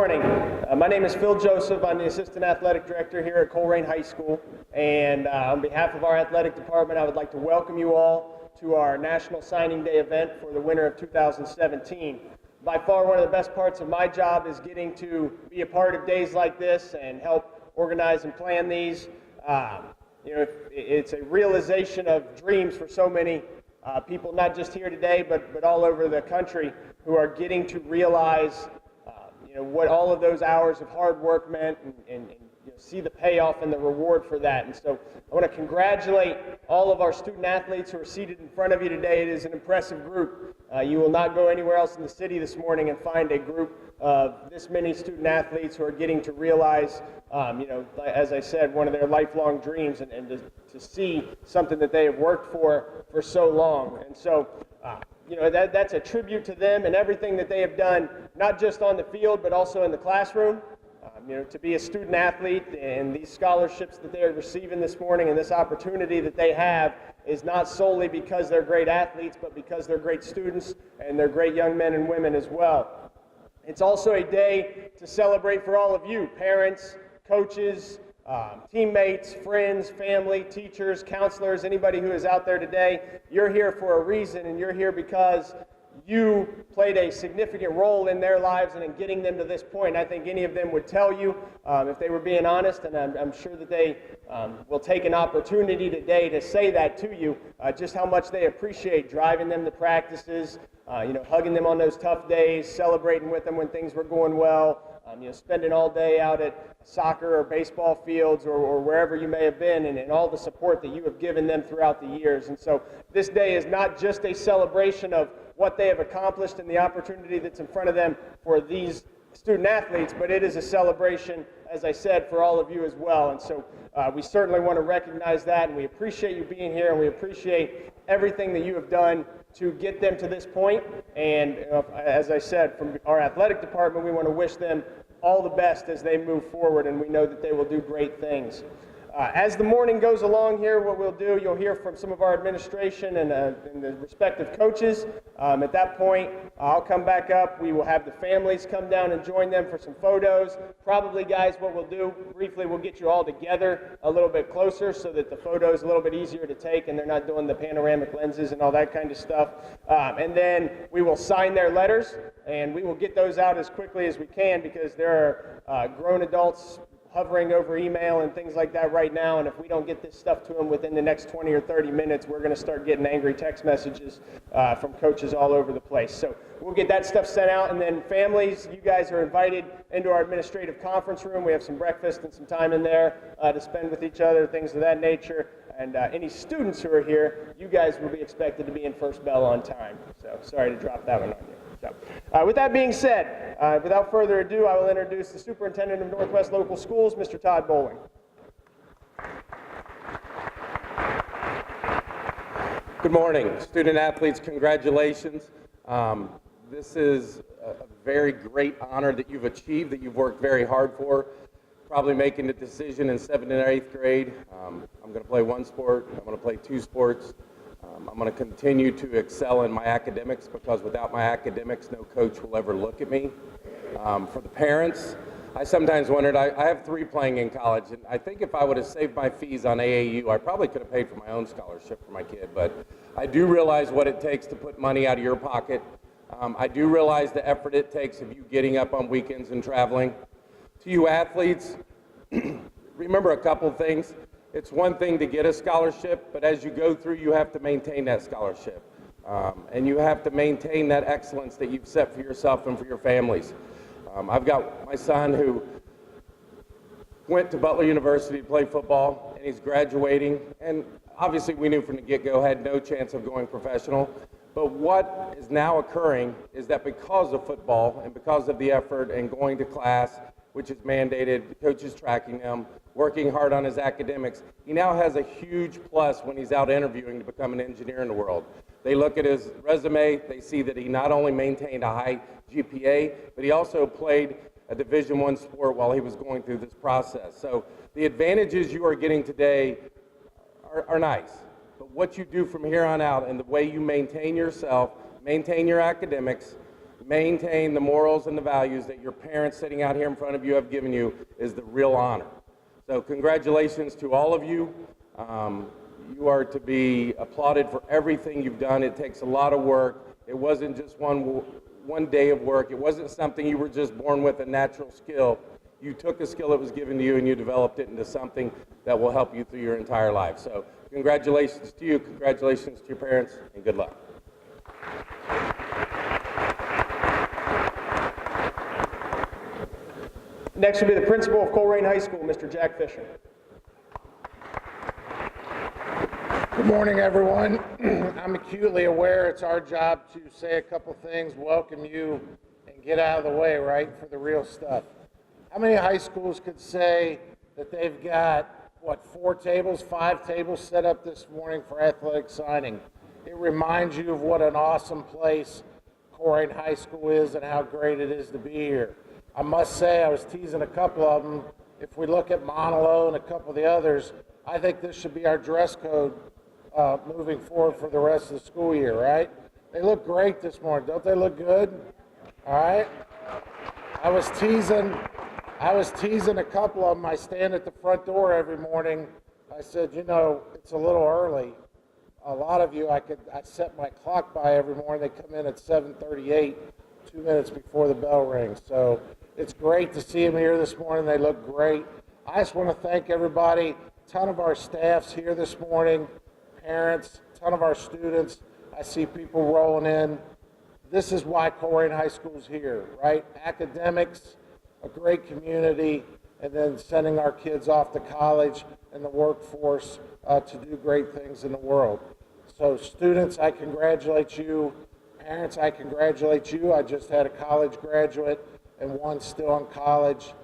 morning. My name is Phil Joseph. I'm the Assistant Athletic Director here at Colerain High School. And on behalf of our athletic department, I would like to welcome you all to our National Signing Day event for the winter of 2017. By far, one of the best parts of my job is getting to be a part of days like this and help organize and plan these. It's a realization of dreams for so many people, not just here today, but all over the country, who are getting to realize what all of those hours of hard work meant and see the payoff and the reward for that. And so I want to congratulate all of our student athletes who are seated in front of you today. It is an impressive group. You will not go anywhere else in the city this morning and find a group of this many student athletes who are getting to realize, as I said, one of their lifelong dreams, and to see something that they have worked for so long. And so that's a tribute to them and everything that they have done, not just on the field, but also in the classroom. To be a student athlete and these scholarships that they are receiving this morning and this opportunity that they have is not solely because they're great athletes, but because they're great students and they're great young men and women as well. It's also a day to celebrate for all of you, parents, coaches, teammates, friends, family, teachers, counselors, anybody who is out there today. You're here for a reason, and you're here because you played a significant role in their lives and in getting them to this point. I think any of them would tell you, if they were being honest, and I'm sure that they will take an opportunity today to say that to you, just how much they appreciate driving them to practices, hugging them on those tough days, celebrating with them when things were going well, spending all day out at soccer or baseball fields or wherever you may have been, and all the support that you have given them throughout the years. And so this day is not just a celebration of what they have accomplished and the opportunity that's in front of them for these student athletes, but it is a celebration, as I said, for all of you as well. And so we certainly want to recognize that, and we appreciate you being here, and we appreciate everything that you have done to get them to this point. And as I said, from our athletic department, we want to wish them all the best as they move forward, and we know that they will do great things. As the morning goes along here, what we'll do, you'll hear from some of our administration and the respective coaches. At that point, I'll come back up. We will have the families come down and join them for some photos. Probably, guys, what we'll do, briefly, we'll get you all together a little bit closer so that the photo is a little bit easier to take and they're not doing the panoramic lenses and all that kind of stuff. And then we will sign their letters, and we will get those out as quickly as we can because there are grown adults hovering over email and things like that right now, and if we don't get this stuff to them within the next 20 or 30 minutes, we're going to start getting angry text messages from coaches all over the place. So we'll get that stuff sent out, and then families, you guys are invited into our administrative conference room. We have some breakfast and some time in there to spend with each other, things of that nature. And any students who are here, you guys will be expected to be in first bell on time. So sorry to drop that one on you. So, with that being said, without further ado, I will introduce the Superintendent of Northwest Local Schools, Mr. Todd Bowling. Good morning. Student athletes, congratulations. This is a very great honor that you've achieved, that you've worked very hard for. Probably making the decision in 7th and 8th grade. I'm going to play one sport. I'm going to play two sports. I'm going to continue to excel in my academics because without my academics, no coach will ever look at me. For the parents, I sometimes wondered, I have 3 playing in college, and I think if I would have saved my fees on AAU, I probably could have paid for my own scholarship for my kid, but I do realize what it takes to put money out of your pocket. I do realize the effort it takes of you getting up on weekends and traveling. To you athletes, remember a couple things. It's one thing to get a scholarship, but as you go through, you have to maintain that scholarship. And you have to maintain that excellence that you've set for yourself and for your families. I've got my son who went to Butler University to play football, and he's graduating. And obviously we knew from the get-go had no chance of going professional. But what is now occurring is that because of football and because of the effort and going to class, which is mandated, the coach is tracking him, working hard on his academics, he now has a huge plus when he's out interviewing to become an engineer in the world. They look at his resume, they see that he not only maintained a high GPA, but he also played a Division I sport while he was going through this process. So the advantages you are getting today are nice, but what you do from here on out and the way you maintain yourself, maintain your academics, maintain the morals and the values that your parents sitting out here in front of you have given you is the real honor. So congratulations to all of you. You are to be applauded for everything you've done. It takes a lot of work. It wasn't just one day of work. It wasn't something you were just born with, a natural skill. You took a skill that was given to you and you developed it into something that will help you through your entire life. So congratulations to you, congratulations to your parents, and good luck. Next will be the principal of Colerain High School, Mr. Jack Fisher. Good morning, everyone. I'm acutely aware it's our job to say a couple things, welcome you, and get out of the way, right, for the real stuff. How many high schools could say that they've got, 5 tables set up this morning for athletic signing? It reminds you of what an awesome place Colerain High School is and how great it is to be here. I must say, I was teasing a couple of them. If we look at Monolo and a couple of the others, I think this should be our dress code moving forward for the rest of the school year, right? They look great this morning. Don't they look good? All right. I was teasing a couple of them. I stand at the front door every morning. I said, it's a little early. A lot of you, I set my clock by every morning. They come in at 7:38, 2 minutes before the bell rings. So it's great to see them here this morning. They look great. I just want to thank everybody. A ton of our staff's here this morning. Parents, a ton of our students. I see people rolling in. This is why Colerain High School's here, right? Academics, a great community, and then sending our kids off to college and the workforce to do great things in the world. So students, I congratulate you. Parents, I congratulate you. I just had a college graduate and one still in college.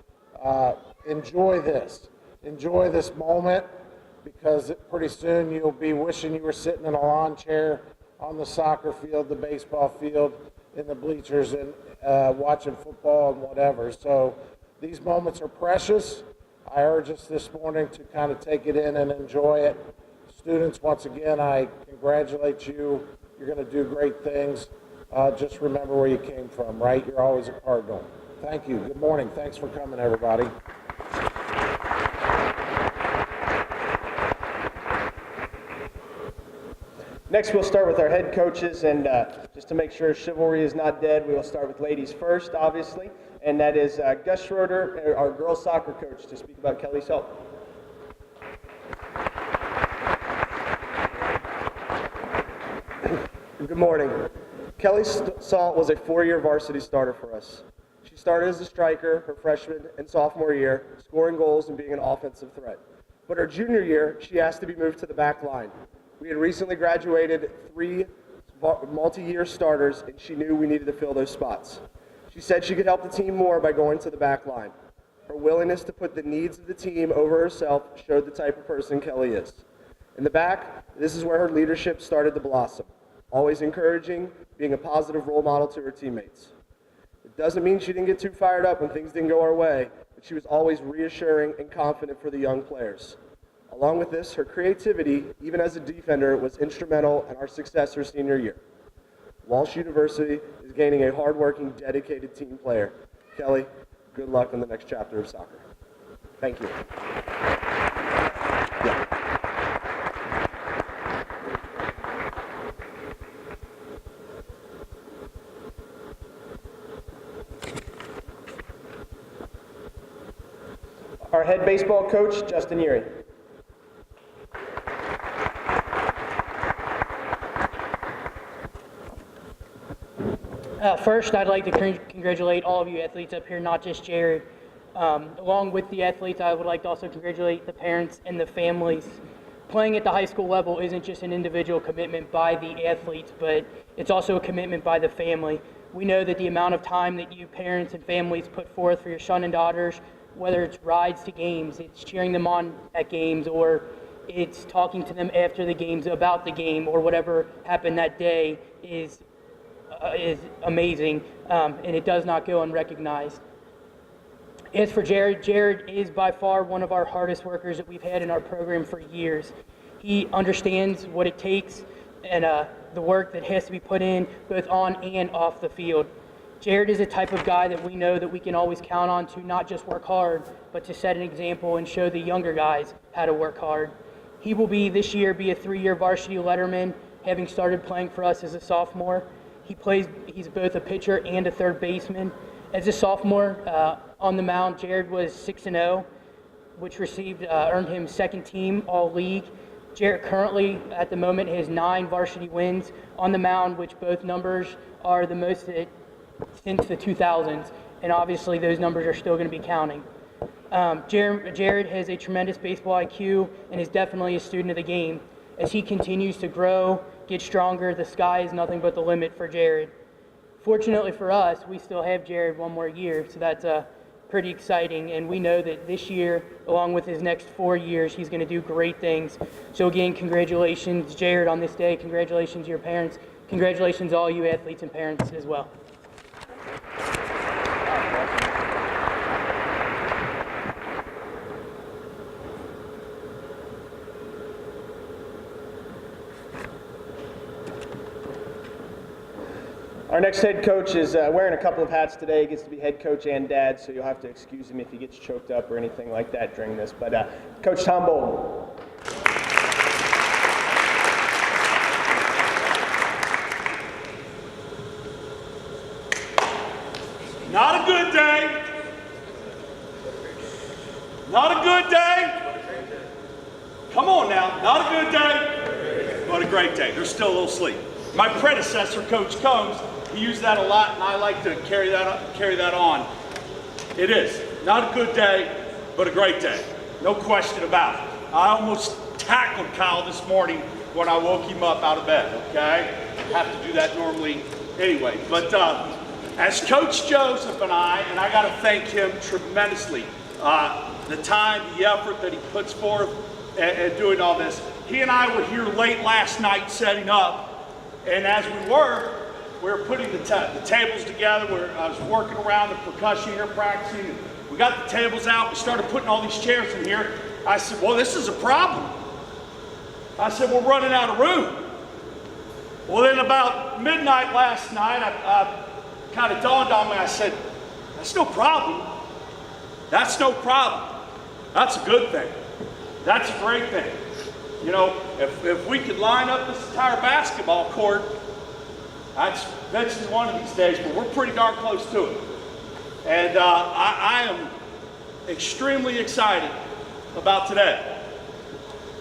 Enjoy this. Enjoy this moment, because pretty soon you'll be wishing you were sitting in a lawn chair on the soccer field, the baseball field, in the bleachers, and watching football and whatever. So these moments are precious. I urge us this morning to kind of take it in and enjoy it. Students, once again, I congratulate you. You're going to do great things. Just remember where you came from, right? You're always a Cardinal. Thank you. Good morning. Thanks for coming, everybody. Next, we'll start with our head coaches, and just to make sure chivalry is not dead, we will start with ladies first, obviously, and that is Gus Schroeder, our girls soccer coach, to speak about Kelly Salt. Good morning. Kelly Salt was a 4-year varsity starter for us. She started as a striker her freshman and sophomore year, scoring goals and being an offensive threat. But her junior year, she asked to be moved to the back line. We had recently graduated 3 multi-year starters, and she knew we needed to fill those spots. She said she could help the team more by going to the back line. Her willingness to put the needs of the team over herself showed the type of person Kelly is. In the back, this is where her leadership started to blossom, always encouraging, being a positive role model to her teammates. It doesn't mean she didn't get too fired up when things didn't go our way, but she was always reassuring and confident for the young players. Along with this, her creativity, even as a defender, was instrumental in our success her senior year. Walsh University is gaining a hardworking, dedicated team player. Kelly, good luck in the next chapter of soccer. Thank you. Our head baseball coach, Justin Urie. First, I'd like to congratulate all of you athletes up here, not just Jared. Along with the athletes, I would like to also congratulate the parents and the families. Playing at the high school level isn't just an individual commitment by the athletes, but it's also a commitment by the family. We know that the amount of time that you parents and families put forth for your son and daughters, whether it's rides to games, it's cheering them on at games, or it's talking to them after the games about the game, or whatever happened that day, is amazing, and it does not go unrecognized. As for Jared, Jared is by far one of our hardest workers that we've had in our program for years. He understands what it takes and the work that has to be put in both on and off the field. Jared is a type of guy that we know that we can always count on to not just work hard, but to set an example and show the younger guys how to work hard. He will this year be a 3-year varsity letterman, having started playing for us as a sophomore. He's both a pitcher and a third baseman. As a sophomore on the mound, Jared was 6-0, which earned him second team all-league. Jared currently, at the moment, has 9 varsity wins on the mound, which both numbers are the most since the 2000s, and obviously those numbers are still going to be counting. Jared has a tremendous baseball IQ and is definitely a student of the game. As he continues to grow, get stronger, the sky is nothing but the limit for Jared. Fortunately for us, we still have Jared one more year, so that's pretty exciting, and we know that this year, along with his next 4 years, he's going to do great things. So again, congratulations, Jared, on this day. Congratulations to your parents. Congratulations to all you athletes and parents as well. Our next head coach is wearing a couple of hats today. He gets to be head coach and dad, so you'll have to excuse him if he gets choked up or anything like that during this. But Coach Tom Bolden. Not a good day. Not a good day. Come on now. Not a good day, but a great day. There's still a little sleep. My predecessor, Coach Combs, he used that a lot, and I like to carry that on. It is not a good day, but a great day. No question about it. I almost tackled Kyle this morning when I woke him up out of bed, okay? I have to do that normally anyway. But as Coach Joseph and I got to thank him tremendously, the time, the effort that he puts forth and doing all this. He and I were here late last night setting up, and as we were putting the tables together. I was working around the percussion here, practicing. We got the tables out. We started putting all these chairs in here. I said, well, this is a problem. I said, we're running out of room. Well, then about midnight last night, I kind of dawned on me. I said, that's no problem. That's no problem. That's a good thing. That's a great thing. You know, if we could line up this entire basketball court, that's eventually one of these days, but we're pretty darn close to it. And I am extremely excited about today.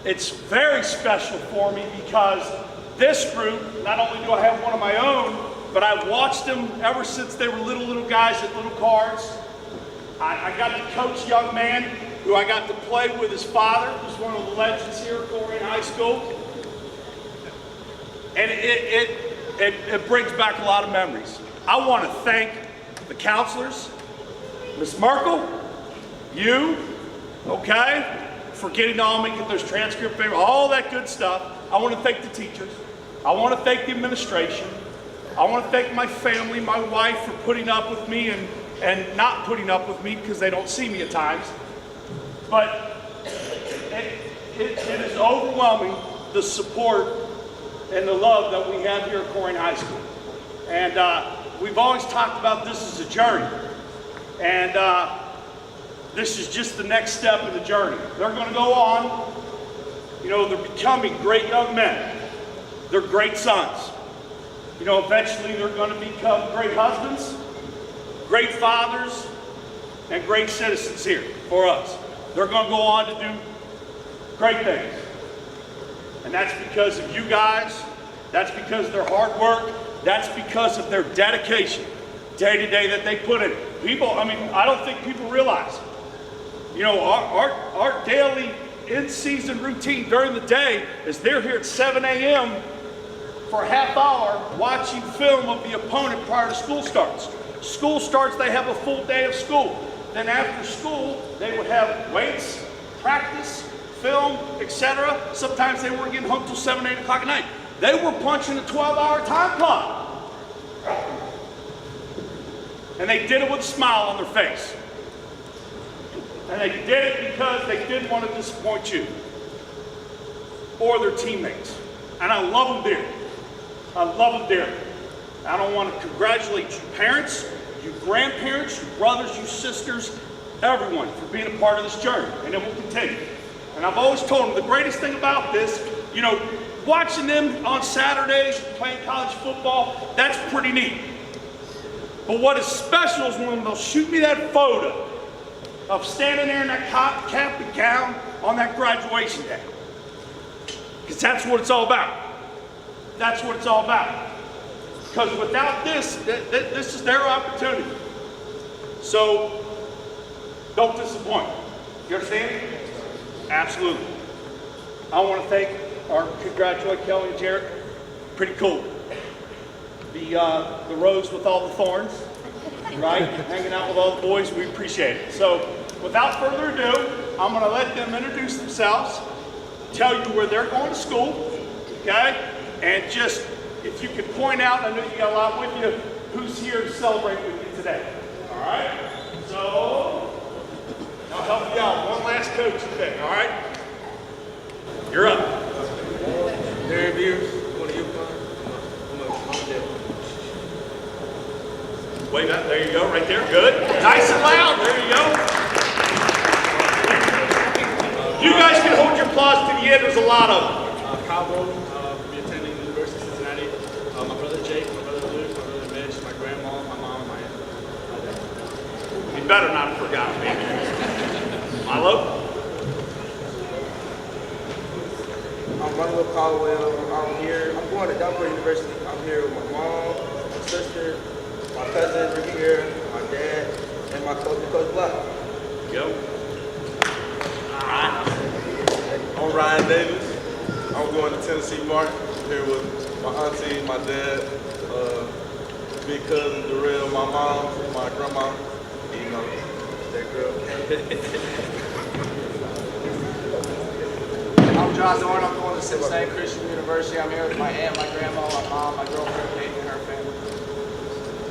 It's very special for me because this group, not only do I have one of my own, but I've watched them ever since they were little guys at little cards. I got to coach young man who I got to play with his father, who's one of the legends here at Colerain High School. And it brings back a lot of memories. I want to thank the counselors, Ms. Merkel, you, okay, for getting on me, get those transcript papers, all that good stuff. I want to thank the teachers. I want to thank the administration. I want to thank my family, my wife, for putting up with me and not putting up with me because they don't see me at times. But it is overwhelming, the support and the love that we have here at Colerain High School. And we've always talked about this as a journey. And this is just the next step in the journey. They're going to go on. You know, they're becoming great young men. They're great sons. You know, eventually they're going to become great husbands, great fathers, and great citizens here for us. They're going to go on to do great things. And that's because of you guys. That's because of their hard work. That's because of their dedication day to day that they put in. People, I mean, I don't think people realize, you know, our daily in-season routine during the day is they're here at 7 a.m. for a half hour watching film of the opponent prior to school starts. School starts, they have a full day of school. Then after school, they would have weights, practice, film, etc. Sometimes they weren't getting home till 7, 8 o'clock at night. They were punching a 12-hour time clock. And they did it with a smile on their face. And they did it because they didn't want to disappoint you or their teammates. And I love them dearly. I love them dearly. I don't want to congratulate your parents you grandparents, you brothers, you sisters, everyone for being a part of this journey, and it will continue. And I've always told them the greatest thing about this, you know, watching them on Saturdays playing college football, that's pretty neat. But what is special is when they'll shoot me that photo of standing there in that cap and gown on that graduation day. Because that's what it's all about. That's what it's all about. Because without this, this is their opportunity. So, don't disappoint. You understand? Absolutely. I want to thank or congratulate Kelly and Jared. Pretty cool. The rose with all the thorns, right? Hanging out with all the boys, we appreciate it. So, without further ado, I'm going to let them introduce themselves, tell you where they're going to school, okay? And just, if you could point out, I know you got a lot with you, who's here to celebrate with you today. All right? So, I'll help you out. One last coach today, all right? You're up. Darren Beers, one of you. Wait up, there you go, right there, good. Nice and loud, there you go. You guys can hold your applause to the end, there's a lot of them. Kyle Bowden, will be attending the University of Cincinnati. My brother Jake, my brother Luke, my brother Mitch, my grandma, my mom, and my aunt. You better not have forgotten me. Milo? I'm running with Colerain. I'm here. I'm going to Delaware University. I'm here with my mom, my sister, my cousins are here, my dad, and my coach, Coach Black. Go. I'm Ryan Davis. I'm going to Tennessee Martin. I'm here with my auntie, my dad, big cousin Darrell, my mom, my grandma. You know, that girl. I'm John Dorn. I'm going to Cincinnati Christian University. I'm here with my aunt, my grandma, my mom, my girlfriend, Kate, and her family.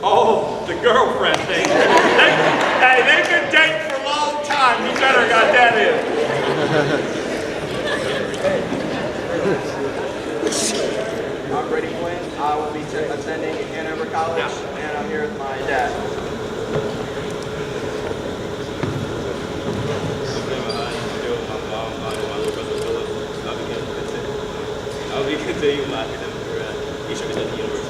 Oh, the girlfriend thing. Hey, they've been dating for a long time. You better got that in. I'm Brady Flynn. I will be attending Hanover College, and I'm here with my dad. I'll be continuing my academic career at Eastern Kentucky University.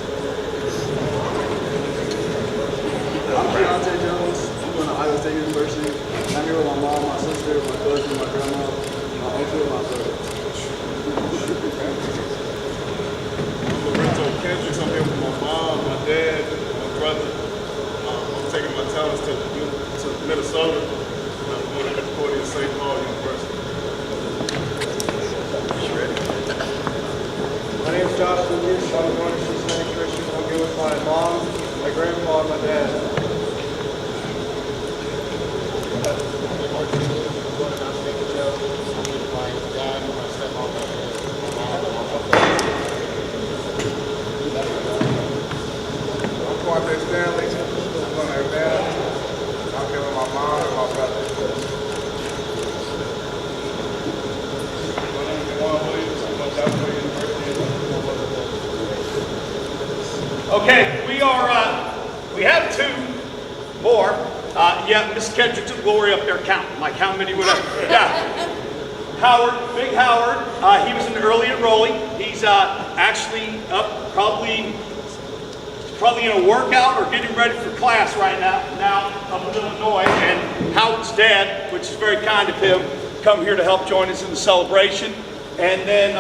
I'm Deontay Jones. I'm going to Iowa State University. I'm here with my mom, my sister, my cousin, my grandma, my uncle, and my brother. I'm Lorenzo Kendricks. I'm here with my mom, my dad, my brother. I'm taking my talents to Minnesota. And I'm going to headquarters at St. Paul University. My name is Josh Lucas. I'm going to Cincinnati Christian. I'm here with my mom, my grandpa, and my dad. I'm Quante Stanley. I'm going to Urbana. I'm here with my mom and my brother. My name is Juan Williams. I'm going to Delaware University. Okay, we have two more. Yeah, Miss Kendrick's at Glory up there counting. Like how many would have? Yeah. Howard, Big Howard, he was an early enrollee. He's actually up probably in a workout or getting ready for class right now up in Illinois. And Howard's dad, which is very kind of him, come here to help join us in the celebration. And then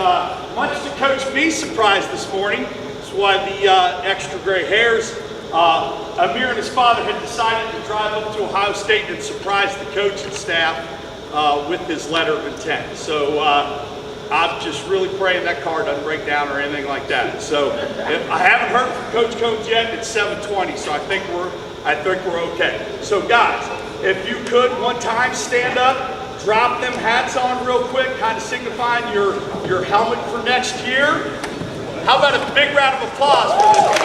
much to Coach B's surprise this morning, that's why the extra gray hairs, Amir and his father had decided to drive up to Ohio State and surprise the coach and staff with his letter of intent. So I'm just really praying that car doesn't break down or anything like that. So if I haven't heard from Coach Combs yet. It's 7:20, so I think we're okay. So guys, if you could one time stand up, drop them hats on real quick, kind of signifying your helmet for next year. How about a big round of applause for this?